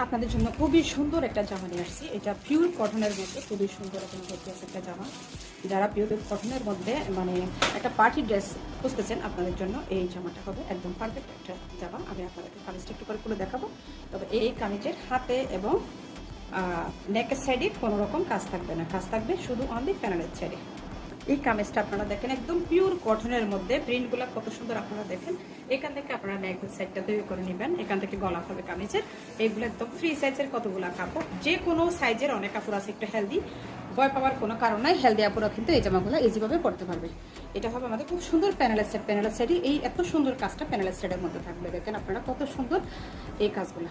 আপনাদের জন্য খুবই সুন্দর একটা জামা নিয়ে আসছি। এটা পিওর কটনের মধ্যে খুবই সুন্দর এবং গর্জিয়াস একটা জামা। যারা পিওর কটনের মধ্যে মানে একটা পার্টি ড্রেস খুঁজতেছেন আপনাদের জন্য এই জামাটা হবে একদম পারফেক্ট একটা জামা। আমি আপনাদেরকে কামিজটা একটু করে খুলে দেখাবো। তবে এই কামিজের হাতে এবং নেকের সাইডে কোনো রকম কাজ থাকবে না, কাজ থাকবে শুধু অনলি প্যানেলের সাইডে। এই কামিজটা আপনারা দেখেন একদম পিওর কটনের মধ্যে, প্রিন্টগুলো কত সুন্দর আপনারা দেখেন। এখান থেকে আপনারা নেকের সাইডটা তৈরি করে নেবেন, এখান থেকে গলা হবে কামিজের। এইগুলো একদম ফ্রি সাইজের কতগুলো কাপড়, যে কোনো সাইজের অনেক কাপড় আছে একটু হেলদি, ভয় পাওয়ার কোনো কারণ নাই। হেলদি আপুরা কিন্তু এই জামাগুলো ইজিভাবে পড়তে পারবে। এটা হবে আমাদের খুব সুন্দর প্যানেলের সেট। প্যানেলের সেটই এই এত সুন্দর কাজটা প্যানেলের সেটের মধ্যে থাকবে। দেখেন আপনারা কত সুন্দর এই কাজগুলো।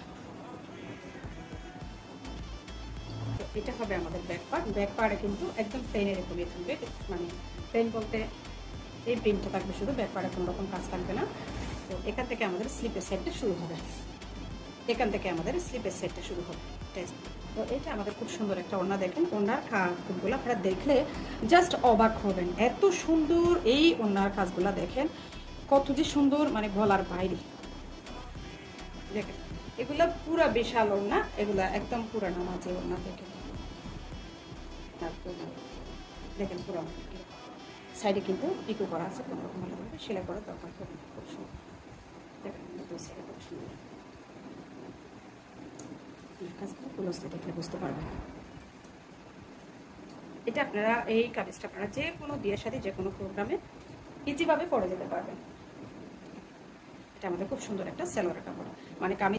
এটা হবে আমাদের ব্যাক পার্ট। ব্যাক পার্টে কিন্তু একদম প্লেনের এরকমই থাকবে, মানে প্লেন বলতে এই প্রিন্টটা থাকবে শুধু, ব্যাক পার্টে কোনো রকম কাজ থাকবে না। তো এখান থেকে আমাদের স্লিপের সেটটা শুরু হবে, এখান থেকে আমাদের স্লিপের সেটটা শুরু হবে। তো এটা আমাদের খুব সুন্দর একটা ওড়না। দেখেন ওড়নার কাজগুলো আপনারা দেখলে জাস্ট অবাক হবেন, এত সুন্দর এই ওড়নার কাজগুলো দেখেন কত যে সুন্দর, মানে বলার বাইরে। দেখেন এগুলা পুরা বিশাল ওড়না, এগুলা একদম পুরানো মাঝে ওড়না। দেখেন পুরো সাইডে কিন্তু পিকো করা আছে, কোনো রকম ভালোভাবে সেলাই করার দরকার হবে না। খুব সুন্দর দেখেন দুই সাইডে খুব সুন্দর কাজগুলো ক্লোজলি দেখলে বুঝতে পারবেন। এটা আপনারা এই কামিজটা আপনারা যে কোনো বিয়ের সাথে যে কোনো প্রোগ্রামে ইজিভাবে পরে যেতে পারবেন। এটা আমাদের খুব সুন্দর একটা সেলোয়ার কাপড়, মানে কামিজ